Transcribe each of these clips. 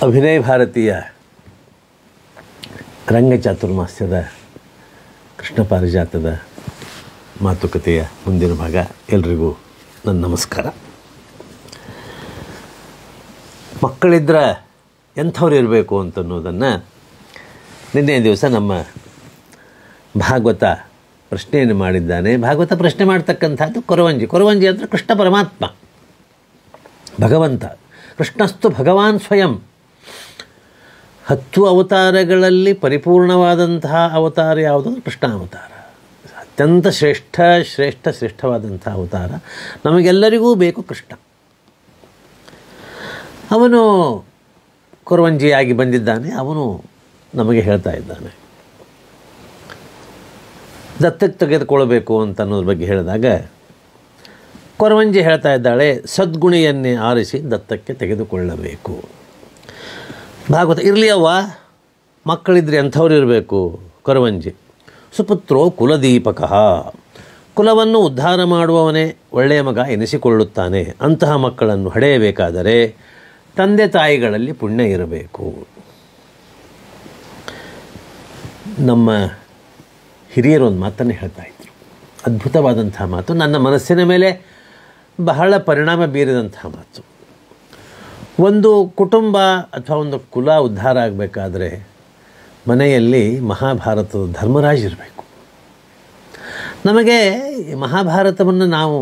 ಅಭಿನಯ ಭಾರತೀಯ ರಂಗಚಾತುರ್ಮಾಸ್ಯದ ಕೃಷ್ಣ ಪಾರಿಜಾತದ ಮಾತುಕತೆಯ ಮುಂದಿನ ಭಾಗ. ಎಲ್ರಿಗೂ ನನ್ನ ನಮಸ್ಕಾರ. ಮಕ್ಕಳಿದ್ರೆ ಎಂಥವ್ರು ಇರಬೇಕು ಅಂತನ್ನೋದನ್ನು ನಿನ್ನೆ ದಿವಸ ನಮ್ಮ ಭಾಗವತ ಪ್ರಶ್ನೆಯನ್ನು ಮಾಡಿದ್ದಾನೆ. ಭಾಗವತ ಪ್ರಶ್ನೆ ಮಾಡ್ತಕ್ಕಂಥದ್ದು ಕೊರವಂಜಿ ಅಂದರೆ ಕೃಷ್ಣ ಪರಮಾತ್ಮ, ಭಗವಂತ. ಕೃಷ್ಣಸ್ತು ಭಗವಾನ್ ಸ್ವಯಂ. 10 ಅವತಾರಗಳಲ್ಲಿ ಪರಿಪೂರ್ಣವಾದಂತಹ ಅವತಾರ ಯಾವುದು? ಕೃಷ್ಣ ಅವತಾರ. ಅತ್ಯಂತ ಶ್ರೇಷ್ಠವಾದಂಥ ಅವತಾರ. ನಮಗೆಲ್ಲರಿಗೂ ಬೇಕು ಕೃಷ್ಣ. ಅವನು ಕೊರವಂಜಿಯಾಗಿ ಬಂದಿದ್ದಾನೆ. ಅವನು ನಮಗೆ ಹೇಳ್ತಾ ಇದ್ದಾನೆ, ದತ್ತಕ್ಕೆ ತೆಗೆದುಕೊಳ್ಬೇಕು ಅಂತ ಅನ್ನೋದ್ರ ಬಗ್ಗೆ ಹೇಳಿದಾಗ ಕೊರವಂಜಿ ಹೇಳ್ತಾ ಇದ್ದಾಳೆ, ಸದ್ಗುಣಿಯನ್ನೇ ಆರಿಸಿ ದತ್ತಕ್ಕೆ ತೆಗೆದುಕೊಳ್ಳಬೇಕು. ಭಾಗವತ ಇರಲಿ ಅವ್ವ, ಮಕ್ಕಳಿದ್ರೆ ಅಂಥವ್ರು ಇರಬೇಕು. ಕೊರವಂಜಿ ಸುಪುತ್ರೋ ಕುಲದೀಪಕ. ಕುಲವನ್ನು ಉದ್ಧಾರ ಮಾಡುವವನೇ ಒಳ್ಳೆಯ ಮಗ ಎನಿಸಿಕೊಳ್ಳುತ್ತಾನೆ. ಅಂತಹ ಮಕ್ಕಳನ್ನು ಹಡೆಯಬೇಕಾದರೆ ತಂದೆ ತಾಯಿಗಳಲ್ಲಿ ಪುಣ್ಯ ಇರಬೇಕು. ನಮ್ಮ ಹಿರಿಯರು ಒಂದು ಮಾತನ್ನು ಹೇಳ್ತಾ ಇದ್ರು, ಅದ್ಭುತವಾದಂಥ ಮಾತು, ನನ್ನ ಮನಸ್ಸಿನ ಮೇಲೆ ಬಹಳ ಪರಿಣಾಮ ಬೀರಿದಂಥ ಮಾತು. ಒಂದು ಕುಟುಂಬ ಅಥವಾ ಒಂದು ಕುಲ ಉದ್ಧಾರ ಆಗಬೇಕಾದ್ರೆ ಮನೆಯಲ್ಲಿ ಮಹಾಭಾರತದ ಧರ್ಮರಾಜ ಇರಬೇಕು. ನಮಗೆ ಮಹಾಭಾರತವನ್ನು ನಾವು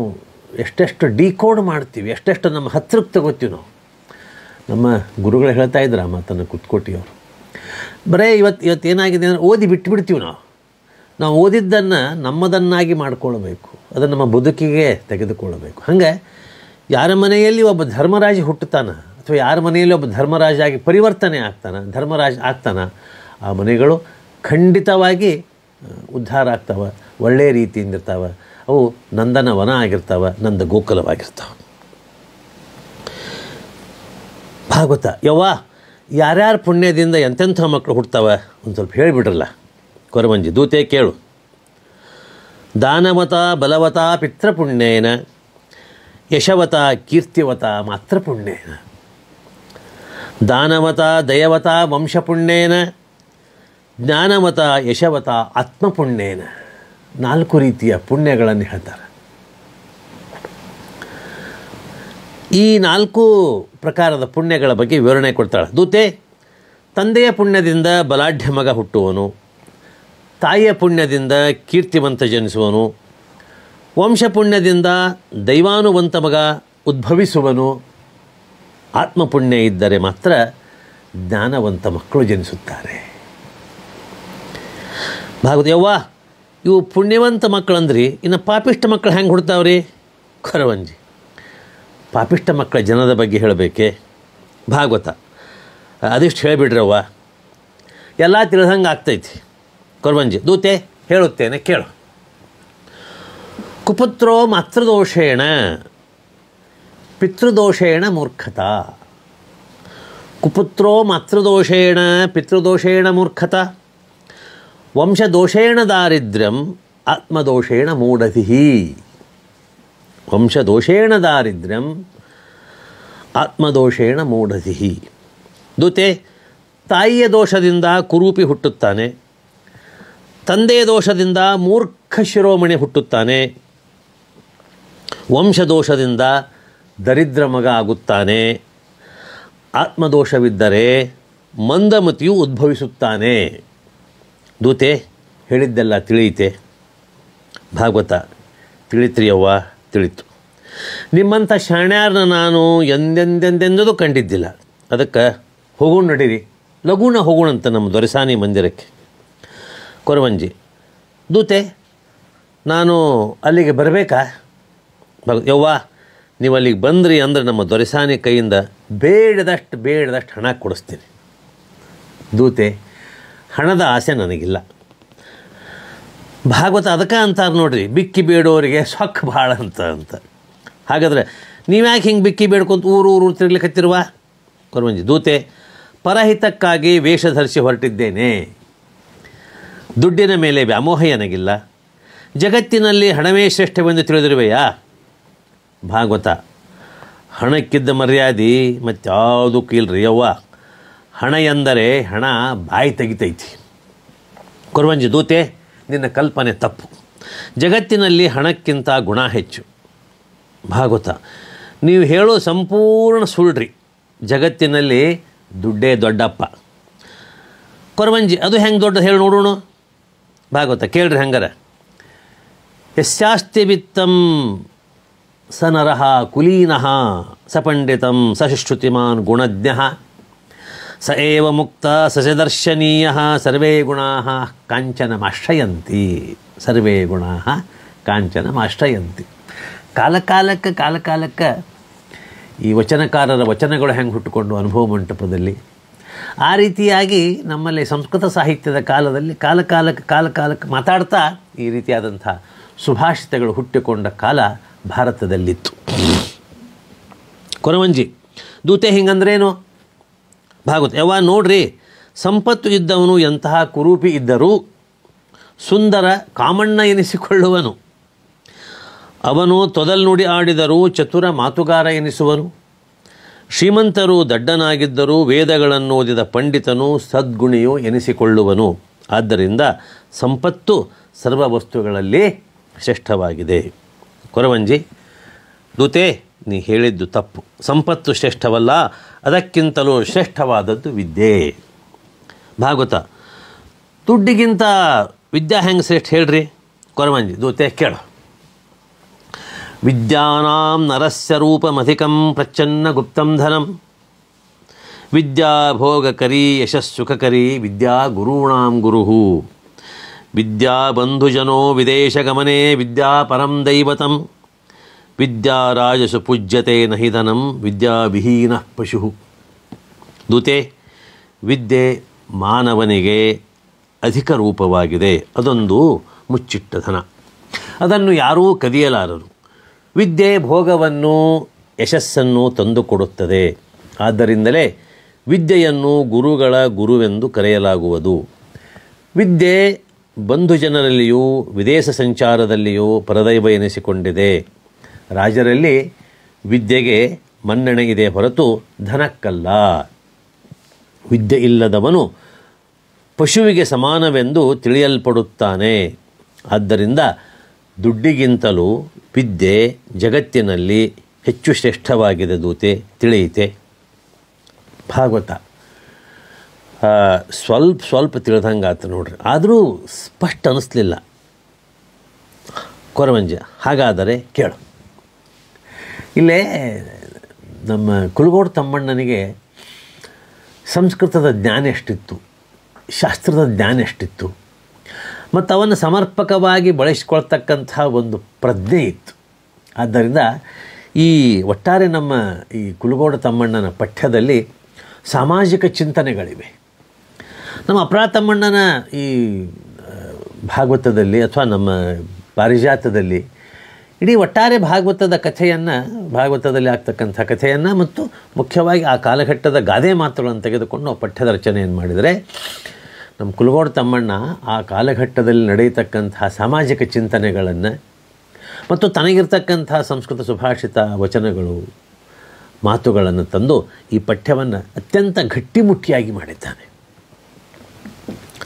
ಎಷ್ಟೆಷ್ಟು ಡಿಕೋಡ್ ಮಾಡ್ತೀವಿ, ಎಷ್ಟೆಷ್ಟು ನಮ್ಮ ಹತ್ತಿರಕ್ಕೆ ತಗೋತೀವಿ ನಾವು. ನಮ್ಮ ಗುರುಗಳು ಹೇಳ್ತಾ ಇದ್ರು ಆ ಮಾತನ್ನು, ಕುತ್ಕೋಟಿಯವರು. ಬರೀ ಇವತ್ತು ಏನಾಗಿದೆ ಅಂದರೆ ಓದಿ ಬಿಟ್ಟುಬಿಡ್ತೀವಿ ನಾವು ಓದಿದ್ದನ್ನು ನಮ್ಮದನ್ನಾಗಿ ಮಾಡಿಕೊಳ್ಬೇಕು, ಅದನ್ನು ನಮ್ಮ ಬದುಕಿಗೆ ತೆಗೆದುಕೊಳ್ಳಬೇಕು. ಹಾಗೆ ಯಾರ ಮನೆಯಲ್ಲಿ ಒಬ್ಬ ಧರ್ಮರಾಜ ಹುಟ್ಟುತ್ತಾನ ಅಥವಾ ಯಾರ ಮನೆಯಲ್ಲಿ ಒಬ್ಬ ಧರ್ಮರಾಜ ಆಗಿ ಪರಿವರ್ತನೆ ಆಗ್ತಾನ, ಆ ಮನೆಗಳು ಖಂಡಿತವಾಗಿ ಉದ್ಧಾರ ಆಗ್ತಾವೆ, ಒಳ್ಳೆಯ ರೀತಿಯಿಂದ ಇರ್ತಾವೆ. ಅವು ನಂದನ ವನ ಆಗಿರ್ತಾವೆ, ನಂದ ಗೋಕುಲವಾಗಿರ್ತಾವೆ. ಭಾಗವತ ಯವ್ವ, ಯಾರ್ಯಾರ ಪುಣ್ಯದಿಂದ ಎಂತೆಂಥ ಮಕ್ಕಳು ಹುಡ್ತಾವೆ ಒಂದು ಸ್ವಲ್ಪ ಹೇಳಿಬಿಡ್ರಲ್ಲ. ಕೊರವಂಜಿ ದೂತೆ ಕೇಳು. ದಾನವತ ಬಲವತ ಪಿತೃಪುಣ್ಯೇನ ಯಶವತ ಕೀರ್ತಿವತ ಮಾತ್ರ ಪುಣ್ಯೇನ. ದಾನವತ ದಯವತ ವಂಶಪುಣ್ಯೇನ ಜ್ಞಾನವತ ಯಶವತ ಆತ್ಮಪುಣ್ಯೇನ. 4 ರೀತಿಯ ಪುಣ್ಯಗಳನ್ನು ಹೇಳ್ತಾರೆ. ಈ 4 ಪ್ರಕಾರದ ಪುಣ್ಯಗಳ ಬಗ್ಗೆ ವಿವರಣೆ ಕೊಡ್ತಾಳೆ. ದೂತೆ, ತಂದೆಯ ಪುಣ್ಯದಿಂದ ಬಲಾಢ್ಯ ಮಗ ಹುಟ್ಟುವನು, ತಾಯಿಯ ಪುಣ್ಯದಿಂದ ಕೀರ್ತಿವಂತ ಜನಿಸುವನು, ವಂಶಪುಣ್ಯದಿಂದ ದೈವಾನುವಂತ ಮಗ ಉದ್ಭವಿಸುವನು, ಆತ್ಮಪುಣ್ಯ ಇದ್ದರೆ ಮಾತ್ರ ಜ್ಞಾನವಂತ ಮಕ್ಕಳು ಜನಿಸುತ್ತಾರೆ. ಭಾಗವತ ಯವ್ವ, ಇವು ಪುಣ್ಯವಂತ ಮಕ್ಕಳಂದ್ರಿ, ಇನ್ನು ಪಾಪಿಷ್ಟ ಮಕ್ಕಳು ಹೆಂಗೆ ಹುಡ್ತಾವ್ರಿ? ಕೊರವಂಜಿ ಪಾಪಿಷ್ಟ ಮಕ್ಕಳ ಜನದ ಬಗ್ಗೆ ಹೇಳಬೇಕೆ? ಭಾಗವತ ಅದಿಷ್ಟು ಹೇಳಿಬಿಡ್ರವ್ವ, ಎಲ್ಲ ತಿಳಿದಂಗೆ ಆಗ್ತೈತಿ. ಕೊರವಂಜಿ ದೂತೆ ಹೇಳುತ್ತೇನೆ ಕೇಳು. ಕುಪುತ್ರೋ ಮಾತೃದೋಷೇಣ ಪಿತೃದೋಷೇಣ ಮೂರ್ಖತಾ. ಕುಪುತ್ರೋ ಮಾತೃದೋಷೇಣ ಪಿತೃದೋಷೇಣ ಮೂರ್ಖತಾ, ವಂಶದೋಷೇಣ ದಾರಿದ್ರ್ಯಂ ಆತ್ಮದೋಷೇಣ ಮೂಢಧಿಃ. ವಂಶದೋಷೇಣ ದಾರಿದ್ರ್ಯಂ ಆತ್ಮದೋಷೇಣ ಮೂಢಧಿಃ. ದೂತೆ, ತಾಯಿಯ ದೋಷದಿಂದ ಕುರೂಪಿ ಹುಟ್ಟುತ್ತಾನೆ, ತಂದೆಯ ದೋಷದಿಂದ ಮೂರ್ಖ ಶಿರೋಮಣಿ ಹುಟ್ಟುತ್ತಾನೆ, ವಂಶದೋಷದಿಂದ ದರಿದ್ರ ಮಗ ಆಗುತ್ತಾನೆ, ಆತ್ಮದೋಷವಿದ್ದರೆ ಮಂದಮತಿಯು ಉದ್ಭವಿಸುತ್ತಾನೆ. ದೂತೆ ಹೇಳಿದ್ದೆಲ್ಲ ತಿಳಿಯಿತೆ? ಭಾಗವತ ತಿಳಿತ್ರಿಯವ್ವ, ತಿಳಿತು. ನಿಮ್ಮಂಥ ಶಾಣ್ಯಾರನ್ನ ನಾನು ಎಂದೆಂದೆಂದೆಂದೂ ಕಂಡಿದ್ದಿಲ್ಲ. ಅದಕ್ಕೆ ಹೋಗೋಣ ನಡೀರಿ, ಲಘುನ ಹೋಗೋಣಂತ ನಮ್ಮ ದೊರೆಸಾನಿ ಮಂದಿರಕ್ಕೆ. ಕೊರವಂಜಿ ದೂತೆ, ನಾನು ಅಲ್ಲಿಗೆ ಬರಬೇಕಾ? ಯವ್ವ, ನೀವು ಅಲ್ಲಿಗೆ ಬಂದ್ರಿ ಅಂದರೆ ನಮ್ಮ ದೊರೆಸಾನಿ ಕೈಯಿಂದ ಬೇಡದಷ್ಟು ಹಣ ಕೊಡಿಸ್ತೀನಿ. ದೂತೆ, ಹಣದ ಆಸೆ ನನಗಿಲ್ಲ. ಭಾಗವತ ಅದಕ್ಕೆ ಅಂತಾರೆ ನೋಡ್ರಿ, ಬಿಕ್ಕಿ ಬೇಡೋರಿಗೆ ಸೊಕ್ಕ ಭಾಳ ಅಂತ. ಹಾಗಾದರೆ ನೀವ್ಯಾಕೆ ಹಿಂಗೆ ಬಿಕ್ಕಿ ಬೇಡ್ಕೊಂತ ಊರು ತಿರ್ಲಿಕ್ಕತ್ತಿರುವ? ಕೊರವಂಜಿ ದೂತೆ, ಪರಹಿತಕ್ಕಾಗಿ ವೇಷ ಧರಿಸಿ ಹೊರಟಿದ್ದೇನೆ. ದುಡ್ಡಿನ ಮೇಲೆ ವ್ಯಾಮೋಹ ನನಗಿಲ್ಲ. ಜಗತ್ತಿನಲ್ಲಿ ಹಣವೇ ಶ್ರೇಷ್ಠವೆಂದು ತಿಳಿದಿರುವೆಯಾ? ಭಾಗವತ ಹಣಕ್ಕಿದ್ದ ಮರ್ಯಾದೆ ಮತ್ತಾವುದಕ್ಕೂ ಇಲ್ಲರಿ ಯವ್ವ. ಹಣ ಎಂದರೆ ಹಣ ಬಾಯಿ ತೆಗಿತೈತಿ. ಕೊರವಂಜಿ ದೂತೆ, ನಿನ್ನ ಕಲ್ಪನೆ ತಪ್ಪು. ಜಗತ್ತಿನಲ್ಲಿ ಹಣಕ್ಕಿಂತ ಗುಣ ಹೆಚ್ಚು. ಭಾಗವತ, ನೀವು ಹೇಳೋ ಸಂಪೂರ್ಣ ಸುಳ್ಳ್ರಿ. ಜಗತ್ತಿನಲ್ಲಿ ದುಡ್ಡೇ ದೊಡ್ಡಪ್ಪ. ಕೊರವಂಜಿ, ಅದು ಹೆಂಗೆ ದೊಡ್ಡ ಹೇಳಿ ನೋಡೋಣ. ಭಾಗವತ ಕೇಳ್ರಿ ಹಂಗಾರ. ಯಸ್ಯಾಸ್ತಿ ವಿತ್ತಂ ಸ ನರಃ ಕುಲೀನಃ ಸ ಪಂಡಿತಂ ಸ ಶ್ರುತಿಮಾನ್ ಗುಣಜ್ಞಃ ಸ ಏವ ಮುಕ್ತ ಸ ಚ ದರ್ಶನೀಯಃ ಸರ್ವೇ ಗುಣಾಃ ಕಾಂಚನಮಾಶ್ರಯಂತಿ. ಸರ್ವೇ ಗುಣಾಃ ಕಾಂಚನಮಾಶ್ರಯಂತಿ. ಕಾಲಕಾಲಕ್ಕೆ ಈ ವಚನಕಾರರ ವಚನಗಳು ಹೆಂಗೆ ಹುಟ್ಟುಕೊಂಡು ಅನುಭವ ಮಂಟಪದಲ್ಲಿ, ಆ ರೀತಿಯಾಗಿ ನಮ್ಮಲ್ಲಿ ಸಂಸ್ಕೃತ ಸಾಹಿತ್ಯದ ಕಾಲದಲ್ಲಿ ಕಾಲಕಾಲಕ್ಕೆ ಮಾತಾಡ್ತಾ ಈ ರೀತಿಯಾದಂಥ ಸುಭಾಷಿತಗಳು ಹುಟ್ಟಿಕೊಂಡ ಕಾಲ ಭಾರತದಲ್ಲಿತ್ತು. ಕೊರವಂಜಿ ದೂತೆ ಹಿಂಗಂದ್ರೇನು? ಭಾಗವತ, ಯಾವ ನೋಡ್ರಿ, ಸಂಪತ್ತು ಇದ್ದವನು ಎಂತಹ ಕುರೂಪಿ ಇದ್ದರೂ ಸುಂದರ ಕಾಮಣ್ಣ ಎನಿಸಿಕೊಳ್ಳುವನು. ಅವನು ತೊದಲ್ನುಡಿ ಆಡಿದರೂ ಚತುರ ಮಾತುಗಾರ ಎನಿಸುವನು. ಶ್ರೀಮಂತರು ದಡ್ಡನಾಗಿದ್ದರೂ ವೇದಗಳನ್ನು ಓದಿದ ಪಂಡಿತನು ಸದ್ಗುಣಿಯು ಎನಿಸಿಕೊಳ್ಳುವನು. ಆದ್ದರಿಂದ ಸಂಪತ್ತು ಸರ್ವ ವಸ್ತುಗಳಲ್ಲಿ ಶ್ರೇಷ್ಠವಾಗಿದೆ. ಕೊರವಂಜಿ ದೂತೆ, ನೀ ಹೇಳಿದ್ದು ತಪ್ಪು. ಸಂಪತ್ತು ಶ್ರೇಷ್ಠವಲ್ಲ, ಅದಕ್ಕಿಂತಲೂ ಶ್ರೇಷ್ಠವಾದದ್ದು ವಿದ್ಯೆ. ಭಾಗವತ, ದುಡ್ಡಿಗಿಂತ ವಿದ್ಯಾ ಹೆಂಗೆ ಶ್ರೇಷ್ಠ ಹೇಳ್ರಿ? ಕೊರವಂಜಿ ದೂತೆ ಕೇಳು. ವಿದ್ಯಾನಾಂ ನರಸ್ಯ ರೂಪಮಧಿಕಂ ಪ್ರಚ್ಛನ್ನ ಗುಪ್ತಂ ಧನಂ ವಿದ್ಯಾ ಭೋಗಕರಿ ಯಶಸ್ಸುಖಕರಿ ವಿದ್ಯಾ ಗುರುಣಾಂ ಗುರುಃ ವಿದ್ಯಾ ಬಂಧುಜನೋ ವಿದೇಶಗಮನೆ ವಿದ್ಯಾ ಪರಂ ದೈವತಂ ವಿದ್ಯಾ ರಾಜಸು ಪೂಜ್ಯತೆ ನಹಿ ಧನಂ ವಿದ್ಯಾ ವಿಹೀನಃ ಪಶುಃ. ದೂತೆ, ವಿದ್ಯೆ ಮಾನವನಿಗೆ ಅಧಿಕ ರೂಪವಾಗಿದೆ. ಅದೊಂದು ಮುಚ್ಚಿಟ್ಟ ಧನ. ಅದನ್ನು ಯಾರೂ ಕದಿಯಲಾರರು. ವಿದ್ಯೆ ಭೋಗವನ್ನು ಯಶಸ್ಸನ್ನು ತಂದುಕೊಡುತ್ತದೆ. ಆದ್ದರಿಂದಲೇ ವಿದ್ಯೆಯನ್ನು ಗುರುಗಳ ಗುರುವೆಂದು ಕರೆಯಲಾಗುವುದು. ವಿದ್ಯೆ ಬಂಧುಜನರಲ್ಲಿಯೂ ವಿದೇಶ ಸಂಚಾರದಲ್ಲಿಯೂ ಪರದೈವ ಎನಿಸಿಕೊಂಡಿದೆ. ರಾಜರಲ್ಲಿ ವಿದ್ಯೆಗೆ ಮನ್ನಣೆ ಇದೆ ಹೊರತು ಧನಕ್ಕಲ್ಲ. ವಿದ್ಯೆ ಇಲ್ಲದವನು ಪಶುವಿಗೆ ಸಮಾನವೆಂದು ತಿಳಿಯಲ್ಪಡುತ್ತಾನೆ. ಆದ್ದರಿಂದ ದುಡ್ಡಿಗಿಂತಲೂ ವಿದ್ಯೆ ಜಗತ್ತಿನಲ್ಲಿ ಹೆಚ್ಚು ಶ್ರೇಷ್ಠವಾಗಿದೆ. ದೂತೆ, ತಿಳಿಯಿತೆ? ಭಾಗವತ ಸ್ವಲ್ಪ ತಿಳಿದಂಗೆ ಆಯ್ತು ನೋಡ್ರಿ, ಆದರೂ ಸ್ಪಷ್ಟ ಅನ್ನಿಸ್ಲಿಲ್ಲ. ಕೊರವಂಜ, ಹಾಗಾದರೆ ಕೇಳು. ಇಲ್ಲೇ ನಮ್ಮ ಕುಲಗೋಡು ತಮ್ಮಣ್ಣನಿಗೆ ಸಂಸ್ಕೃತದ ಜ್ಞಾನ ಎಷ್ಟಿತ್ತು, ಶಾಸ್ತ್ರದ ಜ್ಞಾನ ಎಷ್ಟಿತ್ತು, ಮತ್ತು ಅವನ್ನು ಸಮರ್ಪಕವಾಗಿ ಬಳಸಿಕೊಳ್ತಕ್ಕಂಥ ಒಂದು ಪ್ರಜ್ಞೆ ಇತ್ತು. ಆದ್ದರಿಂದ ಈ ಒಟ್ಟಾರೆ ನಮ್ಮ ಈ ಕುಲಗೋಡು ತಮ್ಮಣ್ಣನ ಪಠ್ಯದಲ್ಲಿ ಸಾಮಾಜಿಕ ಚಿಂತನೆಗಳಿವೆ. ನಮ್ಮ ಅಪರಾಧ ತಮ್ಮಣ್ಣನ ಈ ಭಾಗವತದಲ್ಲಿ ಅಥವಾ ನಮ್ಮ ಪಾರಿಜಾತದಲ್ಲಿ ಇಡೀ ಒಟ್ಟಾರೆ ಭಾಗವತದ ಕಥೆಯನ್ನು, ಭಾಗವತದಲ್ಲಿ ಆಗ್ತಕ್ಕಂಥ ಕಥೆಯನ್ನು ಮತ್ತು ಮುಖ್ಯವಾಗಿ ಆ ಕಾಲಘಟ್ಟದ ಗಾದೆ ಮಾತುಗಳನ್ನು ತೆಗೆದುಕೊಂಡು ಆ ಪಠ್ಯದ ರಚನೆಯನ್ನು ಮಾಡಿದರೆ, ನಮ್ಮ ಕುಲಗೋಡು ತಮ್ಮಣ್ಣ ಆ ಕಾಲಘಟ್ಟದಲ್ಲಿ ನಡೆಯತಕ್ಕಂಥ ಸಾಮಾಜಿಕ ಚಿಂತನೆಗಳನ್ನು ಮತ್ತು ತನಗಿರ್ತಕ್ಕಂಥ ಸಂಸ್ಕೃತ ಸುಭಾಷಿತ ವಚನಗಳು ಮಾತುಗಳನ್ನು ತಂದು ಈ ಪಠ್ಯವನ್ನು ಅತ್ಯಂತ ಗಟ್ಟಿಮುಟ್ಟಿಯಾಗಿ ಮಾಡಿದ್ದಾನೆ.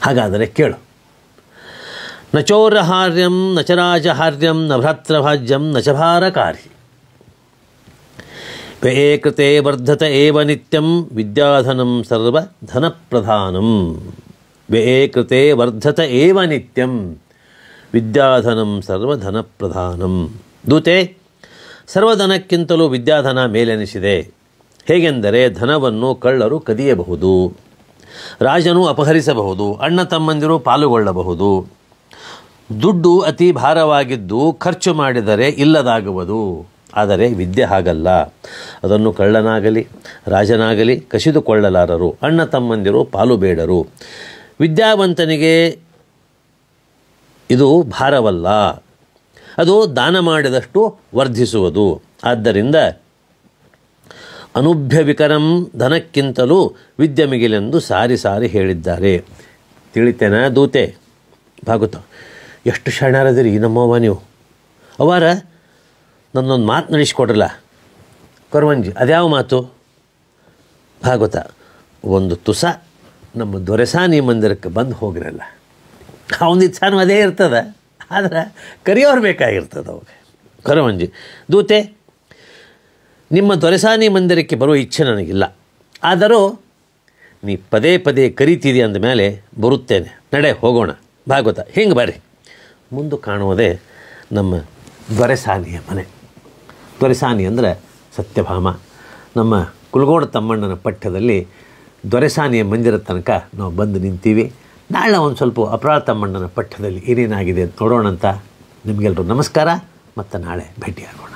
ಹಾಗಾದರೆ ಕೇಳು. ನ ಚೋರಹಾರ್ಯಂ ನ ಚ ರಾಜಹಾರ್ಯಂ ನ ಭ್ರಾತೃಭಾಜ್ಯಂ ನ ಚ ಭಾರಕಾರಿ ವ್ಯಯೇ ಕೃತೆ ವರ್ಧತ ಏವ ನಿತ್ಯಂ ವಿದ್ಯಾಧನಂ ಸರ್ವಧನಪ್ರಧಾನಂ. ವ್ಯಯೇ ಕೃತೆ ವರ್ಧತ ಏವ ನಿತ್ಯಂ ವಿದ್ಯಾಧನಂ ಸರ್ವಧನಪ್ರಧಾನಂ. ದೂತೆ, ಸರ್ವಧನಕ್ಕಿಂತಲೂ ವಿದ್ಯಾಧನ ಮೇಲೆನಿಸಿದೆ. ಹೇಗೆಂದರೆ ಧನವನ್ನು ಕಳ್ಳರು ಕದಿಯಬಹುದು, ರಾಜನು ಅಪಹರಿಸಬಹುದು, ಅಣ್ಣ ತಮ್ಮಂದಿರು ಪಾಲುಗೊಳ್ಳಬಹುದು. ದುಡ್ಡು ಅತಿ ಭಾರವಾಗಿದ್ದು ಖರ್ಚು ಮಾಡಿದರೆ ಇಲ್ಲದಾಗುವುದು. ಆದರೆ ವಿದ್ಯೆ ಹಾಗಲ್ಲ. ಅದನ್ನು ಕಳ್ಳನಾಗಲಿ ರಾಜನಾಗಲಿ ಕಸಿದುಕೊಳ್ಳಲಾರರು. ಅಣ್ಣ ತಮ್ಮಂದಿರು ಪಾಲು ಬೇಡರು. ವಿದ್ಯಾವಂತನಿಗೆ ಇದು ಭಾರವಲ್ಲ, ಅದು ದಾನ ಮಾಡಿದಷ್ಟು ವರ್ಧಿಸುವುದು. ಆದ್ದರಿಂದ ಅನುಭ್ಯ ವಿಕರಂ ಧನಕ್ಕಿಂತಲೂ ವಿದ್ಯೆ ಮಿಗಿಲೆಂದು ಸಾರಿ ಸಾರಿ ಹೇಳಿದ್ದಾರೆ. ತಿಳಿತೇನ ದೂತೆ? ಭಾಗವತ, ಎಷ್ಟು ಶರಣರದಿರಿ ನಮ್ಮವ್ವ ನೀವು. ಅವಾರ ನನ್ನೊಂದು ಮಾತು ನಡೆಸಿಕೊಡ್ರಲ್ಲ. ಕೊರವಂಜಿ, ಅದ್ಯಾವ ಮಾತು? ಭಾಗವತ, ಒಂದು ತುಸ ನಮ್ಮ ದೊರೆಸಾನಿ ಮಂದಿರಕ್ಕೆ ಬಂದು ಹೋಗ್ರಲ್ಲ. ಅವನ ಇಚ್ಛಾನು ಅದೇ ಇರ್ತದೆ, ಆದ್ರೆ ಕರಿಯೋರು ಬೇಕಾಗಿರ್ತದೆ ಅವಾಗ. ಕರವಂಜಿ ದೂತೆ, ನಿಮ್ಮ ದೊರೆಸಾನಿ ಮಂದಿರಕ್ಕೆ ಬರುವ ಇಚ್ಛೆ ನನಗಿಲ್ಲ, ಆದರೂ ನೀ ಪದೇ ಪದೇ ಕರಿತಿದಿ ಅಂದ ಮೇಲೆ ಬರುತ್ತೇನೆ, ನಡೆ ಹೋಗೋಣ ಭಾಗವತ. ಹಿಂಗೆ ಬರ್ರಿ. ಮುಂದೆ ಕಾಣುವುದೇ ನಮ್ಮ ದೊರೆಸಾನಿಯ ಮನೆ. ದೊರೆಸಾನಿ ಅಂದರೆ ಸತ್ಯಭಾಮ. ನಮ್ಮ ಕುಲಗೋಡ ತಮ್ಮಣ್ಣನ ಪಠ್ಯದಲ್ಲಿ ದೊರೆಸಾನಿಯ ಮಂದಿರ ತನಕ ನಾವು ಬಂದು ನಿಂತೀವಿ. ನಾಳೆ ಒಂದು ಸ್ವಲ್ಪ ಅಪರಾಧ ತಮ್ಮಣ್ಣನ ಪಠ್ಯದಲ್ಲಿ ಏನೇನಾಗಿದೆ ಅಂತ ನೋಡೋಣ ಅಂತ. ನಿಮಗೆಲ್ಲರೂ ನಮಸ್ಕಾರ, ಮತ್ತು ನಾಳೆ ಭೇಟಿಯಾಗೋಣ.